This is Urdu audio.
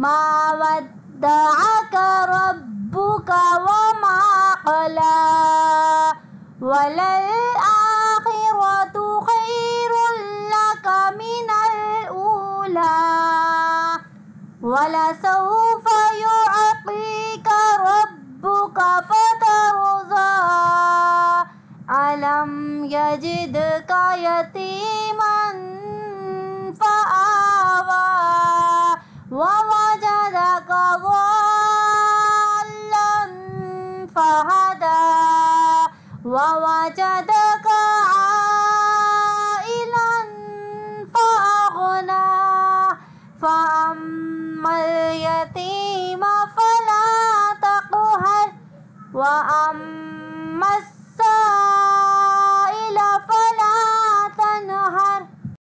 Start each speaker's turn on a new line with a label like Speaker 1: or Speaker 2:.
Speaker 1: ما ودعك ربك وما قلى وللآخرة خير لك من الأولى ولسوف يعطيك ربك فترضى ألم يجدك يتيما فآوى ووجدك ضالا فهدى ووجدك عائلا فأغنى فأما اليتيم فلا تقهر وأما